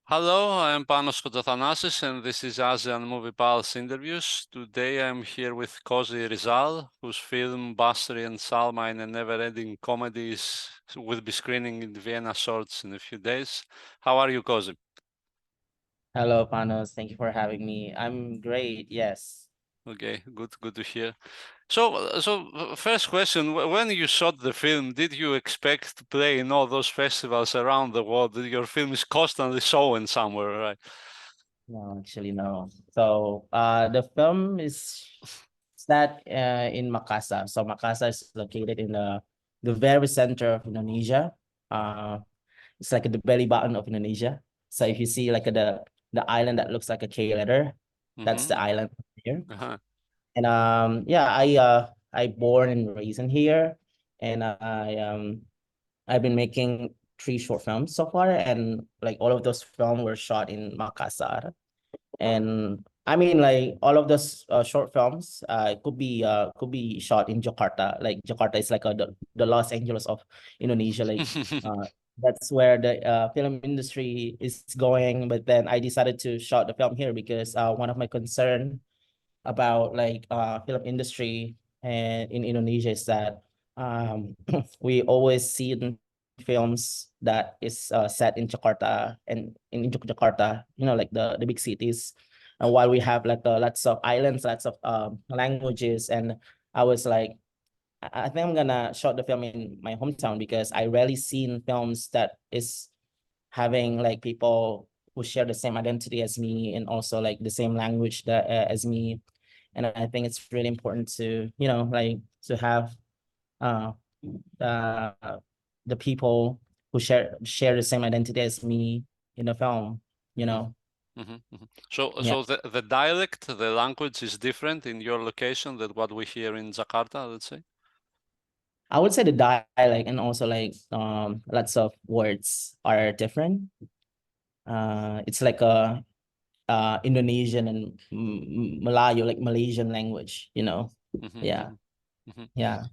Hello, I am Panos Kotzathanasis, and this is ASEAN Movie Pulse Interviews. Today I'm here with Khozy Rizal, whose film Basri and Salma in a Never-Ending Comedy will be screening in Vienna shorts in a few days. How are you, Khozy? Hello, Panos. Thank you for having me. I'm great. Yes. Okay, good to hear. So first question: when you shot the film, did you expect to play in all those festivals around the world? Your film is constantly showing somewhere, right? No, actually, no. So, the film is set in Makassar. So Makassar is located in the very center of Indonesia. Uh, it's like the belly button of Indonesia. So if you see like the island that looks like a K letter, that's the Mm-hmm. island here. Uh-huh. And yeah, I born and raised in here, and I've been making three short films so far, and like all of those films were shot in Makassar. And I mean, like all of those short films could be shot in Jakarta. Like Jakarta is like the Los Angeles of Indonesia. Like uh, that's where the film industry is going. But then I decided to shot the film here because one of my concern about like film industry and in Indonesia is that we always see in films that is set in Jakarta and in Jakarta, like the big cities. And while we have like lots of islands, lots of languages, and I was like, I think I'm gonna shot the film in my hometown because I rarely seen films that is having like people who share the same identity as me and also like the same language that as me. And I think it's really important to like to have uh uh the people who share the same identity as me in the film, you Mhm, know. mhm, mhm. So, Yeah, so the dialect, the language is different in your location than what we hear in Jakarta, let's say. I would say the dialect and also like lots of words are different. It's like a Indonesian and Malayo, like Malaysian language, you know. Mhm, Yeah, mhm, mhm. yeah.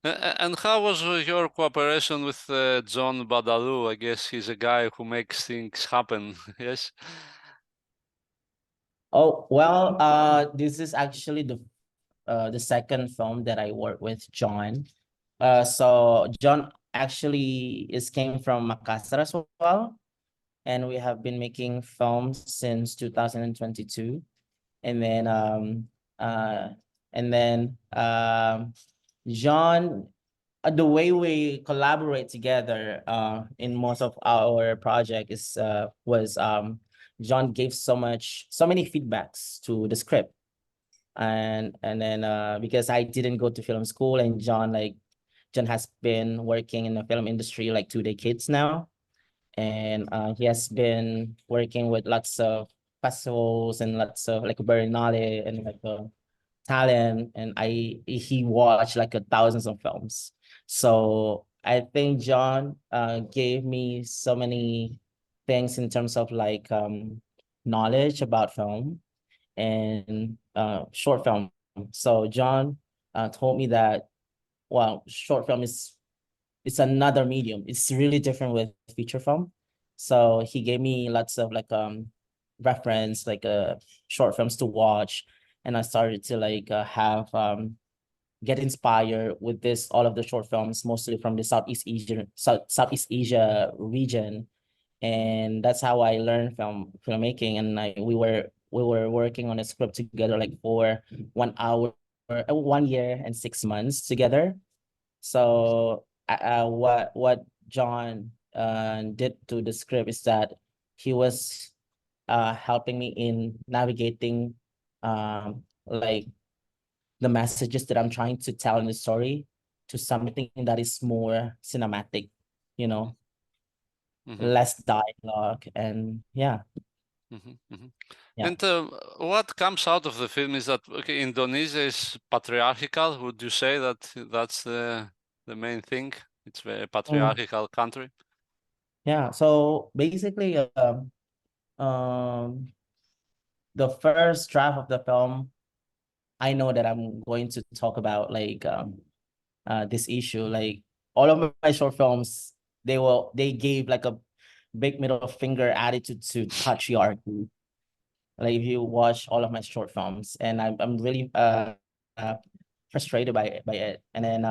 And how was your cooperation with John Badalu? I guess he's a guy who makes things happen. Yes. Oh, well, this is actually the second film that I work with John. So John actually is came from Makassar as well, and we have been making films since 2022. And then uh and then John, the way we collaborate together in most of our project is was John gave so many feedbacks to the script. And then because I didn't go to film school, and John has been working in the film industry like 2 decades now, and he has been working with lots of festivals and lots of like Berlinale and like talent, and he watched like thousands of films. So I think John gave me so many things in terms of like knowledge about film and short film. So John told me that, well, short film is it's another medium. It's really different with feature film. So he gave me lots of like reference, like short films to watch, and I started to like have get inspired with this all of the short films, mostly from the Southeast Asia region. And that's how I learned from filmmaking. And we were working on a script together like for 1 hour, 1 year and 6 months together. So what John did to the script is that he was helping me in navigating like the messages that I'm trying to tell in the story to something that is more cinematic, you know, Mhm, less dialogue. And yeah, mhm, mhm. yeah. And what comes out of the film is that okay, Indonesia is patriarchal. Would you say that that's the main thing? It's a very Mm, patriarchal country. yeah. So basically, um, the first draft of the film, I know that I'm going to talk about like this issue. Like all of my short films, they gave like a big middle finger attitude to patriarchy. Like if you watch all of my short films, and I'm really frustrated by it. And then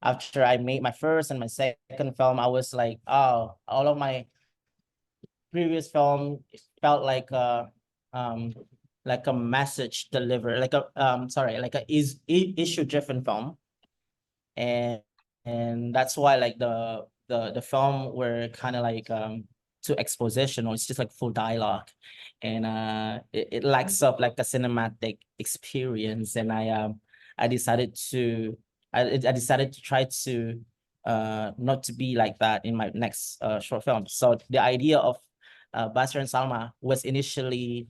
after I made my first and my second film, I was like, oh, all of my previous film felt um like a message delivered, like a sorry, like a issue driven film. and and that's why like the film were kind of like too expositional. It's just like full dialogue, and it lacks of like a cinematic experience. And I decided to I decided to try to not to be like that in my next short film. So the idea of Basri and Salma was initially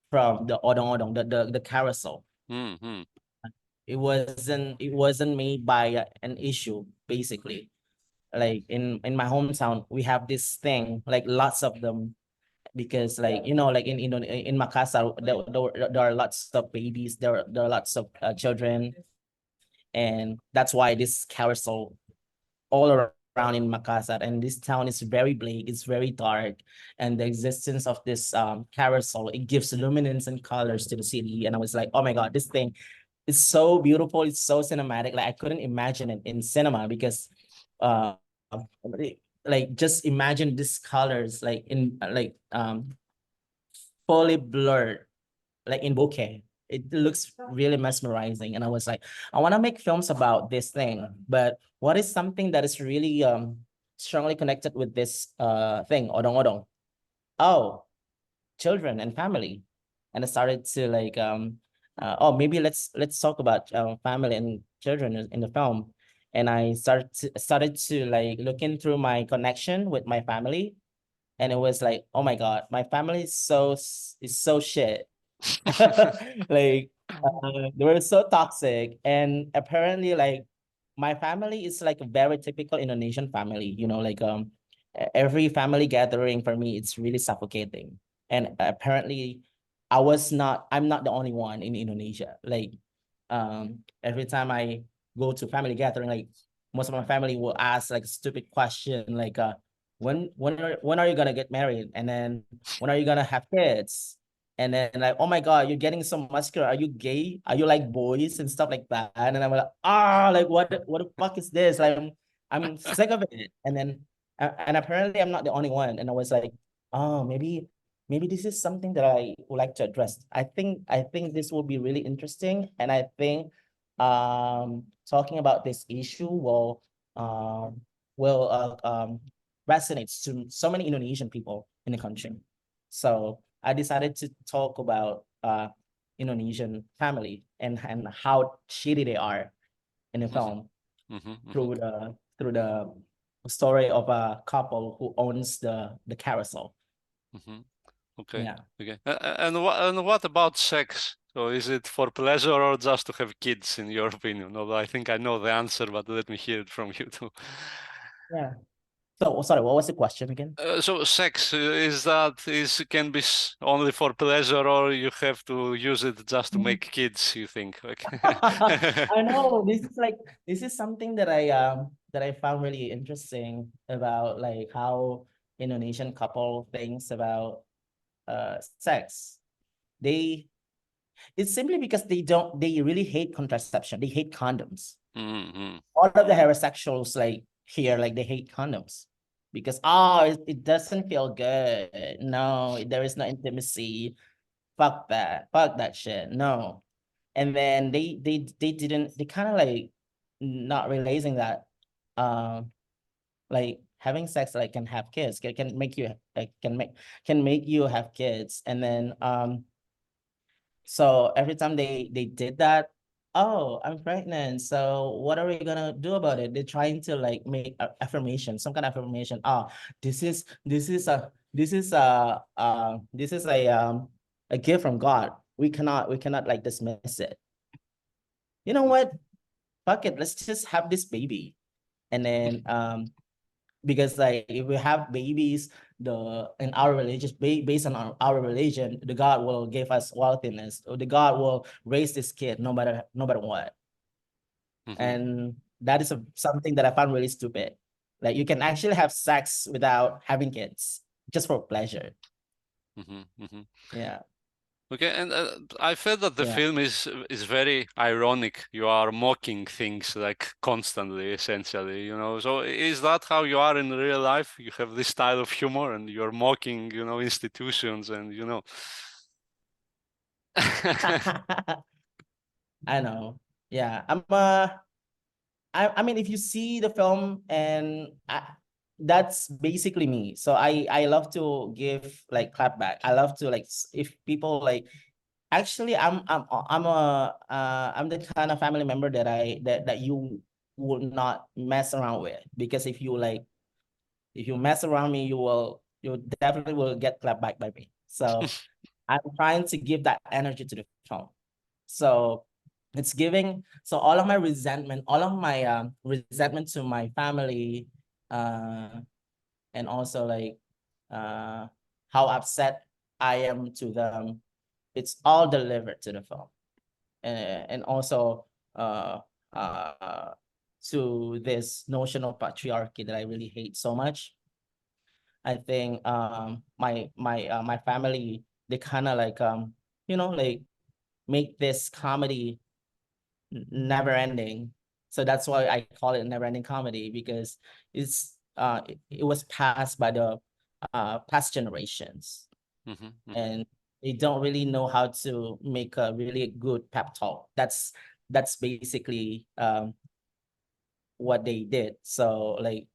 from the odong odong, the carousel. Mm-hmm. It wasn't made by an issue, basically. Like in my hometown, we have this thing, like lots of them, because like like in Makassar, there are lots of babies, there are lots of children, and that's why this carousel all around in Makassar. And this town is very bleak, it's very dark, and the existence of this carousel, it gives luminance and colors to the city. And I was like, oh my god, this thing, it's so beautiful, it's so cinematic. Like I couldn't imagine it in cinema, because uh like just imagine these colors like in fully blurred, like in bokeh. It looks really mesmerizing. And I was like, I want to make films about this thing, but what is something that is really strongly connected with this thing, odong odong? Oh, children and family. And I started to like oh, maybe let's talk about family and children in the film. And I started to like looking through my connection with my family, and it was like, oh my god, my family is so shit. Like they were so toxic. And apparently like my family is like a very typical Indonesian family, like every family gathering for me, it's really suffocating. And apparently I'm not the only one in Indonesia. Like every time I go to family gathering, like most of my family will ask like a stupid question, like when are you gonna get married, and then when are you gonna have kids? And then like, oh my god, you're getting so muscular, are you gay, are you like boys and stuff like that? And then I'm like, like what the fuck is this? Like I'm sick of it. And then and apparently I'm not the only one. And I was like, oh, maybe this is something that I would like to address. I think this will be really interesting. And I think talking about this issue will resonates to so many Indonesian people in the country. So I decided to talk about Indonesian family and how shitty they are in the film Mm-hmm. Mm-hmm. through the story of a couple who owns the carousel. Mm-hmm. Okay. Yeah. Okay. And what about sex? So is it for pleasure or just to have kids, in your opinion? Although I think I know the answer, but let me hear it from you too. Yeah. So sorry, what was the question again? So sex is can be only for pleasure, or you have to use it just to make kids, you think? Like I know this is something that I found really interesting about like how Indonesian couple thinks about sex. They It's simply because they really hate contraception. They hate condoms. Mm-hmm. All of the heterosexuals like here, like they hate condoms because it doesn't feel good. No, there is no intimacy. Fuck that shit. No. And then they kind of like not realizing that like having sex like can have kids, can make you like can make you have kids. And then so every time they did that, oh, I'm pregnant. So what are we gonna do about it? They're trying to like make affirmation, some kind of affirmation. Oh, this is a gift from God. We cannot like dismiss it. You know what? Fuck it. Let's just have this baby. And then because like if we have babies, the in our religion, based on our religion, the God will give us wealthiness, or the God will raise this kid no matter what. Mm-hmm. And that is something that I found really stupid. Like you can actually have sex without having kids, just for pleasure. Yeah. Okay, and I felt that the Yeah. film is very ironic. You are mocking things like constantly, essentially, you know. So is that how you are in real life? You have this style of humor, and you're mocking, you know, institutions, and you know. I know. Yeah. I mean, if you see the film, and that's basically me. So I love to give like clap back. I love to like if people like actually I'm the kind of family member that you will not mess around with, because if you mess around me, you definitely will get clapped back by me. So I'm trying to give that energy to the film. So it's giving, so all of my resentment, all of my resentment to my family, uh and also like uh how upset I am to them, it's all delivered to the film. And also uh uh to this notion of patriarchy that I really hate so much. I think my family, they kind of like like make this comedy never ending. So that's why I call it never ending comedy, because it was passed by the past generations, and they don't really know how to make a really good pep talk. That's basically what they did. So like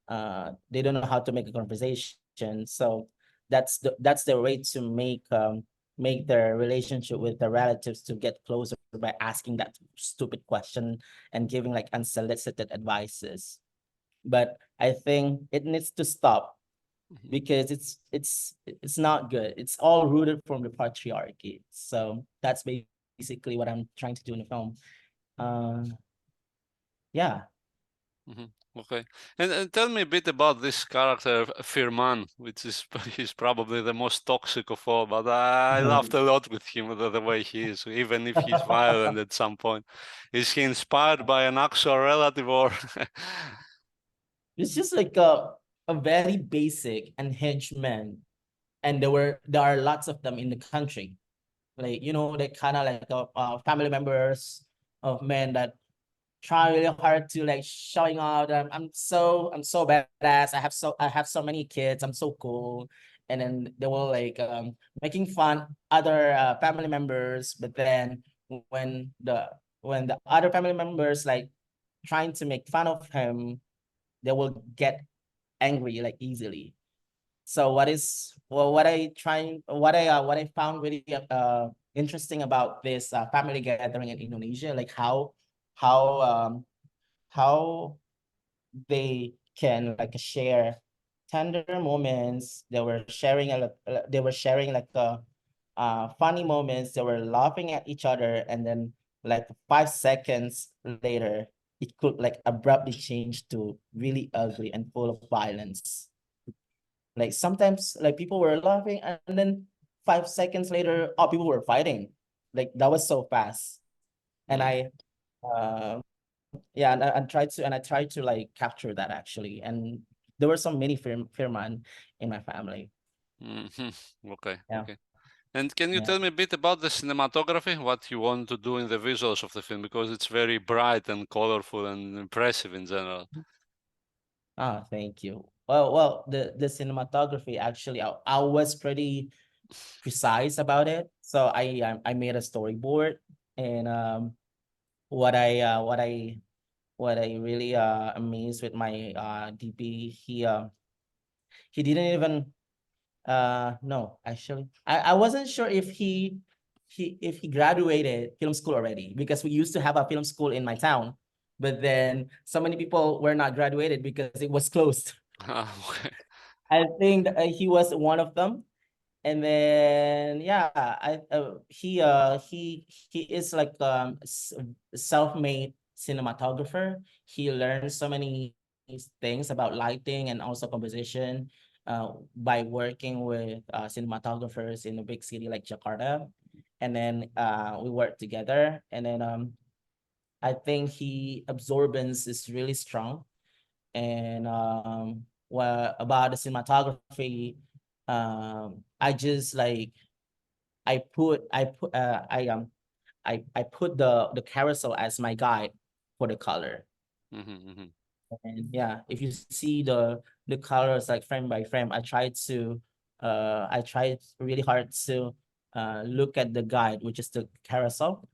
they don't know how to make a conversation. So that's the way to make their relationship with the relatives to get closer by asking that stupid question and giving like unsolicited advices. But I think it needs to stop, because it's not good. It's all rooted from the patriarchy. So that's basically what I'm trying to do in the film. Uh, yeah. Okay, and tell me a bit about this character Firman, which is he's probably the most toxic of all. But I laughed a lot with him, the way he is, even if he's violent at some point. Is he inspired by an actual relative, or? It's just like a very basic and henchman, and there are lots of them in the country. Like they kind of like family members of men that try really hard to like showing out. I'm so badass. I have so many kids. I'm so cool, and then they will like making fun other family members. But then when the when the other family members like trying to make fun of him, they will get angry like easily. So what I found really interesting about this family gathering in Indonesia, like how um how they can like share tender moments. They were sharing like funny moments. They were laughing at each other, and then like 5 seconds later, it could like abruptly change to really ugly and full of violence. Like sometimes like people were laughing, and then 5 seconds later, oh, people were fighting. Like that was so fast. And I tried to like capture that actually. And there were some mini firman in my family. Okay, Yeah. okay. And can you Yeah. tell me a bit about the cinematography, what you want to do in the visuals of the film, because it's very bright and colorful and impressive in general. Ah, thank you. Well, the cinematography actually, I was pretty precise about it. So I made a storyboard, and what I really amazed with my DP, he didn't even no, actually. I wasn't sure if he graduated film school already, because we used to have a film school in my town, but then so many people were not graduated because it was closed. Okay. I think that, he was one of them. And then yeah, he is like self-made cinematographer. He learned so many things about lighting and also composition by working with cinematographers in a big city like Jakarta. And then we worked together, and then I think he absorbance is really strong. And well, about the cinematography, I just like I put the carousel as my guide for the color. And yeah, if you see the colors like frame by frame, I tried really hard to look at the guide, which is the carousel.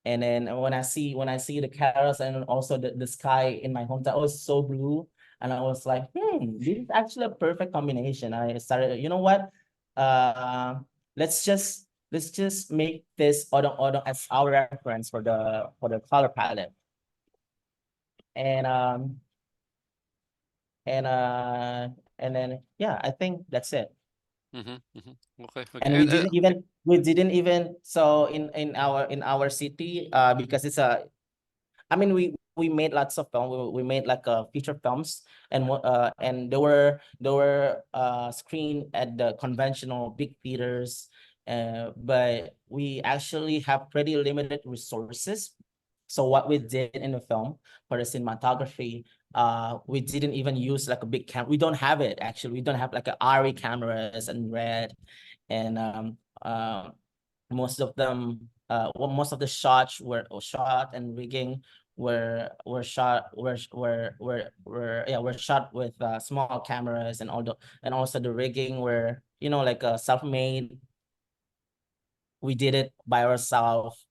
And then when I see the carousel and also the sky in my hometown, it was so blue. And I was like, this is actually a perfect combination. I started, you know what? Uh let's just make this odong as our reference for the color palette. And and uh and then yeah, I think that's it. Okay, okay. And we didn't even so in our city, because it's a, I mean, we made lots of film. We made like feature films, and they were screened at the conventional big theaters, but we actually have pretty limited resources. So what we did in the film for the cinematography, we didn't even use like a big camera. We don't have it actually. We don't have like a ARRI cameras and red, and most of them well, most of the shots were shot and rigging were shot were yeah were shot with small cameras, and also the rigging were, like self-made. We did it by ourselves.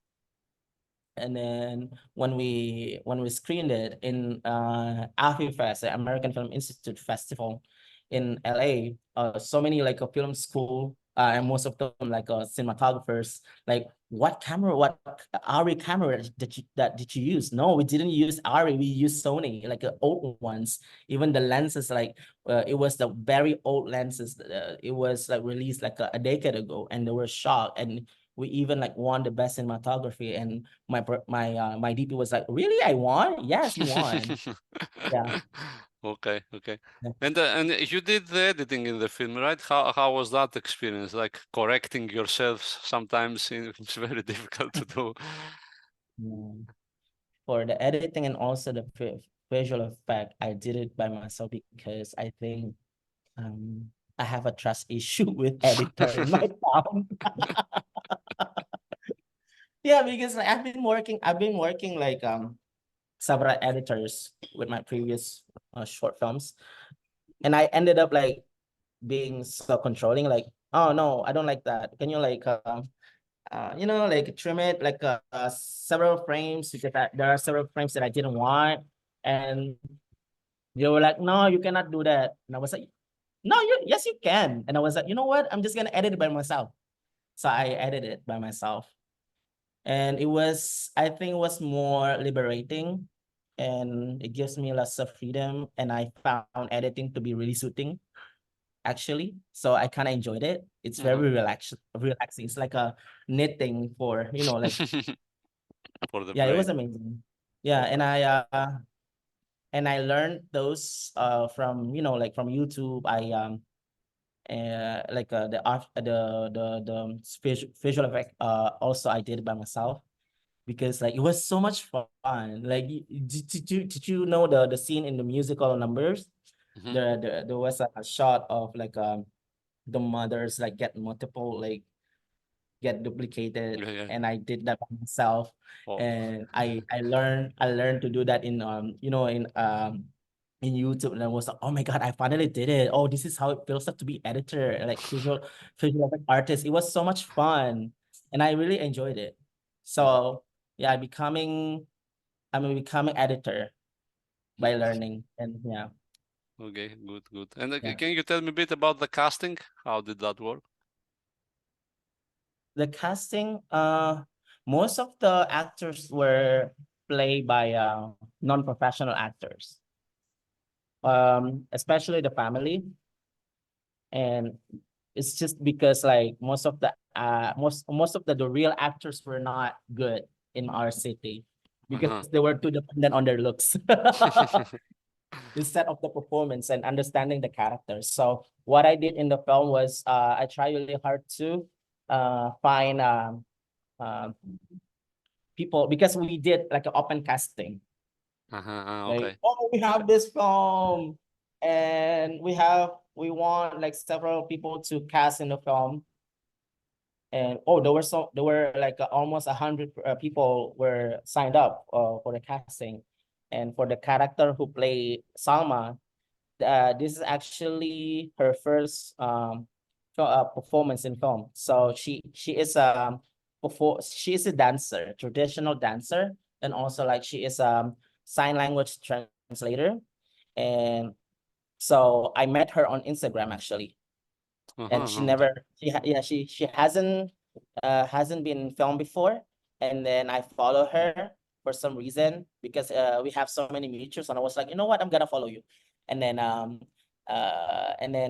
And then when we screened it in AFI Fest, the American Film Institute Festival in LA, so many like a film school, and most of them like cinematographers, like, what ARRI camera did you use? No, we didn't use ARRI, we used Sony, like old ones. Even the lenses, like it was the very old lenses. It was like released like a decade ago, and they were shocked. And we even like won the best cinematography, and my DP was like, really, I won? Yes, you won. Yeah. Okay, okay. Yeah. And you did the editing in the film, right? How was that experience? Like correcting yourself sometimes it's very difficult to do. Yeah. For the editing and also the visual effect, I did it by myself because I think I have a trust issue with editor in my town. Yeah, because like, I've been working like several editors with my previous short films, and I ended up like being so controlling, like, oh no, I don't like that, can you like like trim it like several frames, because there are several frames that I didn't want. And they were like, no, you cannot do that. And I was like, no, yes you can. And I was like, you know what, I'm just gonna edit it by myself. So I edited it by myself, and I think it was more liberating, and it gives me lots of freedom, and I found editing to be really soothing, actually. So I kind of enjoyed it. It's very relaxing. It's like a knitting for, like, For the yeah, it was brain. amazing. Yeah, and I learned those from, like from YouTube. I like the art the visual effect also I did by myself, because like it was so much fun. Like, did you know the scene in the musical Numbers? There was a shot of like the mothers like get duplicated, Yeah, yeah. and I did that by myself. Oh. And I learned to do that in YouTube, and I was like, oh my God, I finally did it. Oh, this is how it feels like to be editor, like visual effect artist. It was so much fun, and I really enjoyed it. So yeah, I'm becoming editor by Nice. learning. And yeah. Okay, good, good. And Yeah. can you tell me a bit about the casting? How did that work? The casting, most of the actors were played by non-professional actors, especially the family. And it's just because like most of the real actors were not good in our city, because Uh-huh. they were too dependent on their looks instead of the performance and understanding the characters. So what I did in the film was I tried really hard to find uh, people, because we did like an open casting. Like, Okay. oh, we have this film, and we want like several people to cast in the film. And oh, there were like almost 100 people were signed up for the casting, and for the character who played Salma, this is actually her first performance in film. So she is a dancer, traditional dancer, and also like she is sign language translator. And so I met her on Instagram actually, and she Okay. never yeah, she hasn't been filmed before. And then I follow her for some reason because we have so many mutuals, and I was like, you know what, I'm gonna follow you. And then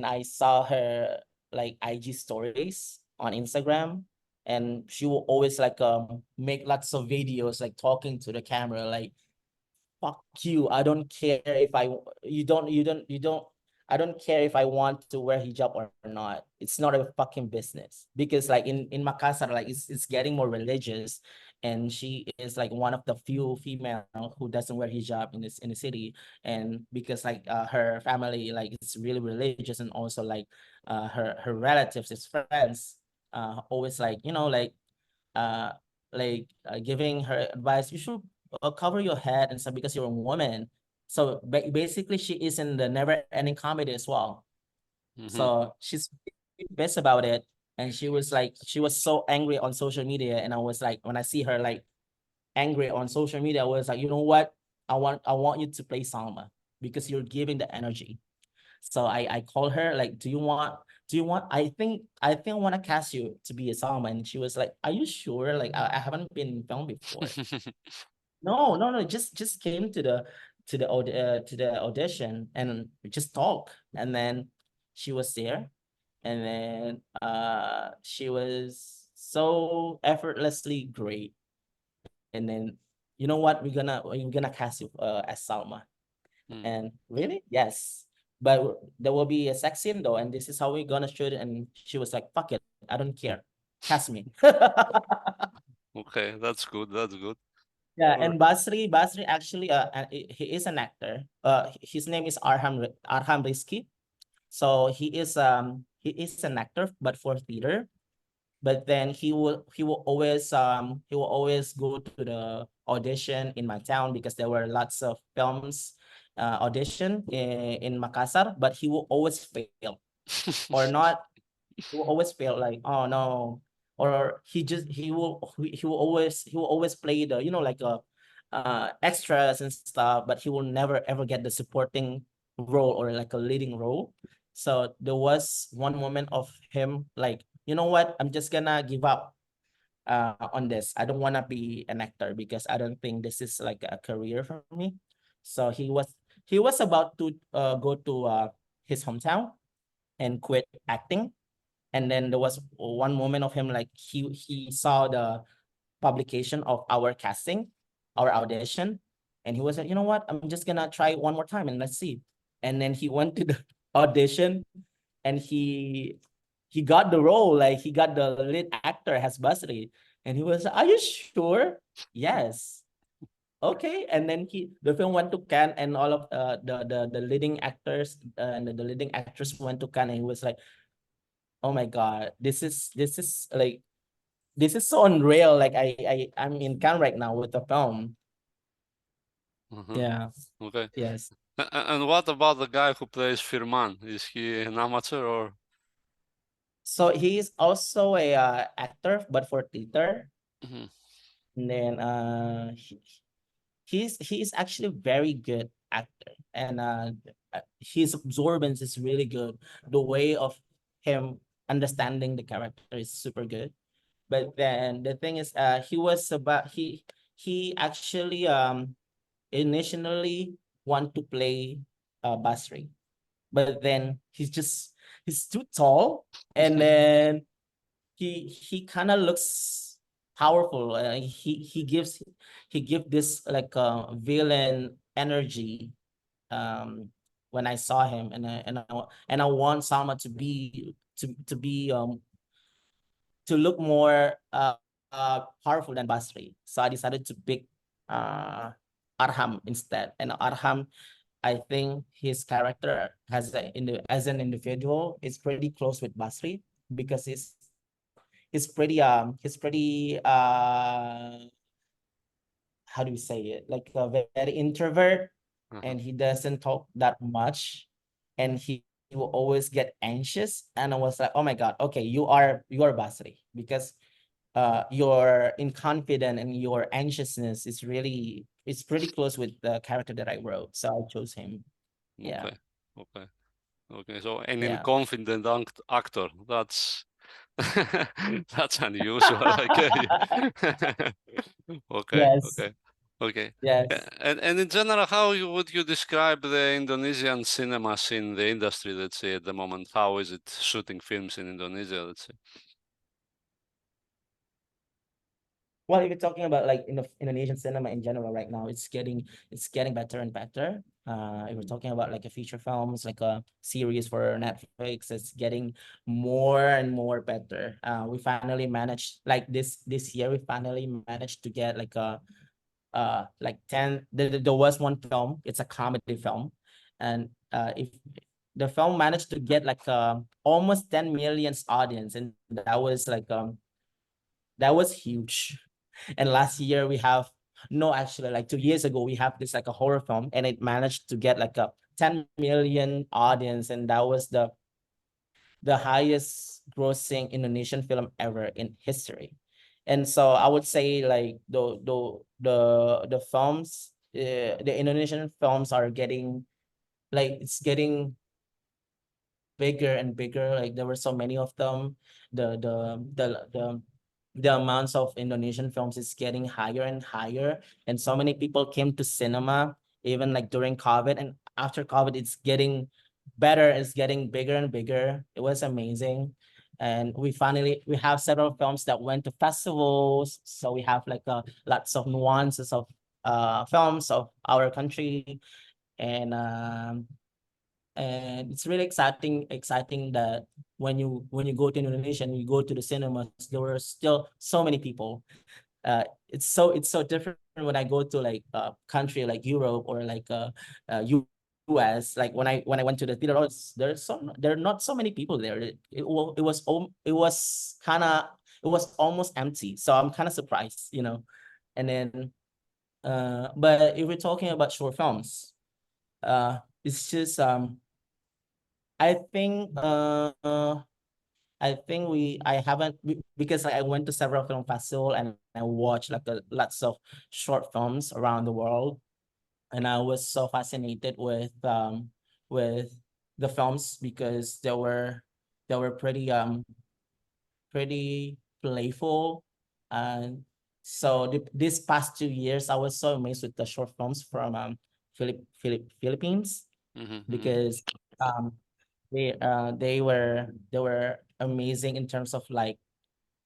I saw her like IG stories on Instagram, and she will always like make lots of videos like talking to the camera like, fuck you. I don't care if you don't I don't care if I want to wear hijab or not. It's not a fucking business. Because like in Makassar, like it's getting more religious, and she is like one of the few female who doesn't wear hijab in the city. And because like her family like it's really religious, and also like her relatives, his friends, always like, you know, uh giving her advice, you should cover your head and stuff because you're a woman. So basically she is in the never ending comedy as well. So she's pissed about it. And she was so angry on social media. And I was like, when I see her like angry on social media, I was like, you know what, I want you to play Salma because you're giving the energy. So I called her like, do you want I think I want to cast you to be a Salma. And she was like, are you sure? Like I haven't been filmed before. No, no, no, just came to the audition, and we just talk. And then she was there, and then she was so effortlessly great. And then, you know what, we're gonna cast you as Salma. And really? Yes. But there will be a sex scene though, and this is how we're gonna shoot it. And she was like, fuck it, I don't care. Cast me. Okay, that's good. That's good. Yeah, Or- and Basri actually he is an actor. His name is Arham Rizki. So he is an actor but for theater. But then he will always go to the audition in my town because there were lots of films audition in Makassar, but he will always fail or not. He will always fail like, oh no. Or he will always play the, you know, like extras and stuff, but he will never ever get the supporting role or like a leading role. So there was one moment of him like, you know what, I'm just gonna give up on this. I don't want to be an actor because I don't think this is like a career for me. So he was about to go to his hometown and quit acting. And then there was one moment of him like he saw the publication of our casting, our audition, and he was like, you know what, I'm just gonna try one more time and let's see. And then he went to the audition, and he got the role, like he got the lead actor as Basri. And he was like, are you sure? Yes. Okay. And then the film went to Cannes, and all of the leading actors and the leading actress went to Cannes. And he was like, oh my God, this is so unreal. Like I'm in Cannes right now with the film. Mhm. Yeah. Okay. Yes. And what about the guy who plays Firman? Is he an amateur or? So he's also a actor, but for theater. Mhm. And then he's actually very good actor, and his absorbance is really good. The way of him understanding the character is super good. But then the thing is, he actually initially want to play Basri, but then he's too tall, and then he kind of looks powerful. He give this like villain energy when I saw him. And I want Salma to look more powerful than Basri. So I decided to pick uh Arham instead. And Arham, I think his character as an individual is pretty close with Basri because he's pretty how do we say it, like a very introvert, and he doesn't talk that much, and he will always get anxious. And I was like, oh my god, okay, you are Basri, because your inconfident and your anxiousness is really, it's pretty close with the character that I wrote, so I chose him. Yeah. Okay. Okay. Okay. So an Yeah. inconfident actor. That's that's unusual. Okay. Okay. Yes. Okay. Okay. Yes. And in general, how would you describe the Indonesian cinema scene, the industry, let's say, at the moment? How is it shooting films in Indonesia, let's say? Well, if you're talking about like in the Indonesian cinema in general right now, it's getting better and better. If we're talking about like a feature films, like a series for Netflix, it's getting more and more better. We finally managed, like this year, we finally managed to get like a like 10, there was one film, it's a comedy film, and if the film managed to get like almost 10 million audience, and that was huge. And last year we have, no, actually like 2 years ago, we have this like a horror film, and it managed to get like a 10 million audience, and that was the highest grossing Indonesian film ever in history. And so I would say like the films, the Indonesian films are getting, like it's getting bigger and bigger. Like there were so many of them. The the the the the amounts of Indonesian films is getting higher and higher. And so many people came to cinema even like during COVID, and after COVID, it's getting better. It's getting bigger and bigger. It was amazing. And we have several films that went to festivals. So we have like lots of nuances of films of our country. And it's really exciting that when you go to Indonesia and you go to the cinemas, there were still so many people. It's so different when I go to like a country like Europe or like US. Like when I went to the theater, there are not so many people there. It was almost empty, so I'm kind of surprised. And then but if we're talking about short films, it's just I think I haven't, because I went to several film festival and I watched like lots of short films around the world, and I was so fascinated with the films because they were pretty playful. And so this past 2 years I was so amazed with the short films from Philippines, because um they were amazing in terms of like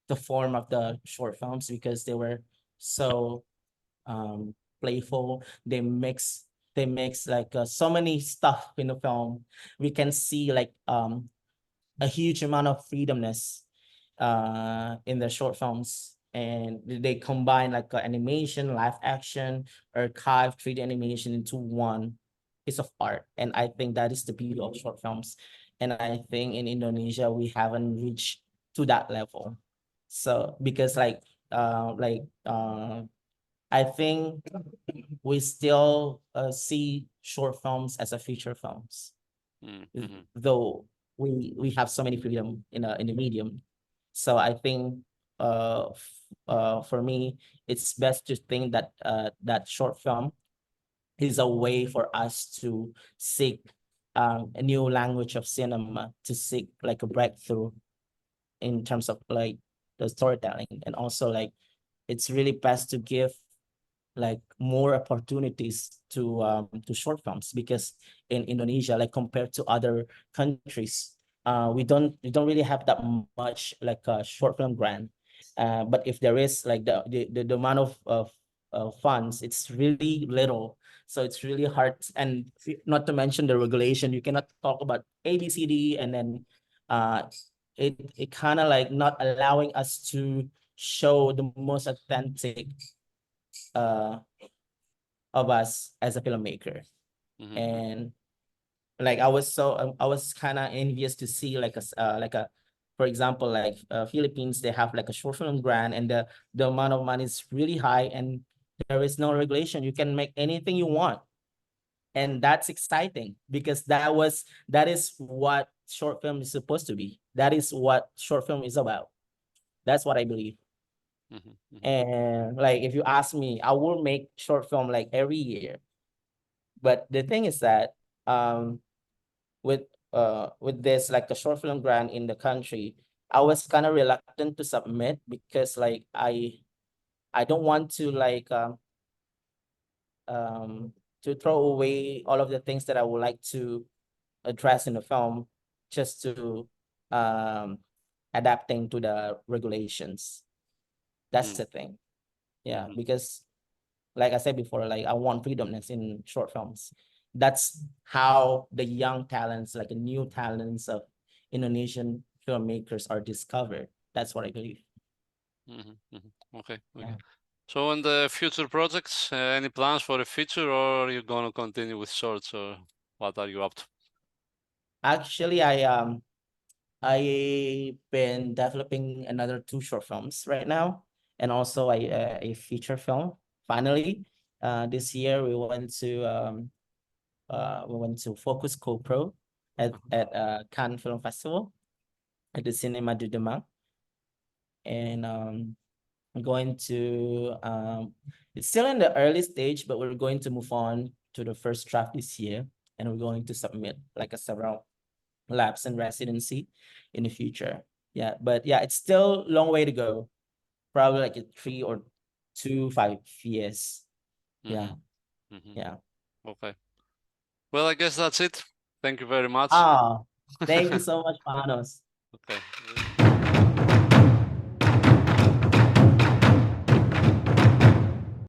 the form of the short films, because they were so playful. They mix like so many stuff in the film. We can see like a huge amount of freedomness in the short films, and they combine like animation, live action, archive, 3D animation into one piece of art. And I think that is the beauty of short films, and I think in Indonesia we haven't reached to that level. So because I think we still see short films as a feature films, though we have so many freedom in the medium. So I think for me, it's best to think that that short film is a way for us to seek a new language of cinema, to seek like a breakthrough in terms of like the storytelling. And also like it's really best to give like more opportunities to short films, because in Indonesia, like compared to other countries, we don't really have that much like a short film grant. But if there is like the amount of funds, it's really little. So it's really hard, and not to mention the regulation. You cannot talk about ABCD, and then uh it kind of like not allowing us to show the most authentic uh of us as a filmmaker. Mm-hmm. And like I was kind of envious to see like for example, like Philippines, they have like a short film grant, and the amount of money is really high, and there is no regulation. You can make anything you want. And that's exciting because that is what short film is supposed to be. That is what short film is about. That's what I believe. Mm-hmm. Mm-hmm. And like if you ask me, I will make short film like every year. But the thing is that um with this like a short film grant in the country, I was kind of reluctant to submit because like I don't want to like um to throw away all of the things that I would like to address in the film just to um adapting to the regulations. That's the thing. Yeah, Mm-hmm. because like I said before, like I want freedomness in short films. That's how the young talents, like the new talents of Indonesian filmmakers are discovered. That's what I believe. Mm-hmm. Mm-hmm. Okay. Okay. Yeah. So in the future projects, any plans for a feature, or are you gonna continue with shorts, or what are you up to? Actually, I been developing another two short films right now, and also a feature film. Finally, this year we went to Focus Co-Pro at Cannes Film Festival at the Cinema du Demain, and I'm going to it's still in the early stage, but we're going to move on to the first draft this year, and we're going to submit like a several labs and residency in the future. Yeah, but yeah, it's still a long way to go. Probably like a 3 or 5 years. Yeah, Mm-hmm. Mm-hmm. yeah. Okay. Well, I guess that's it. Thank you very much. Ah, thank you so much, Panos. Okay.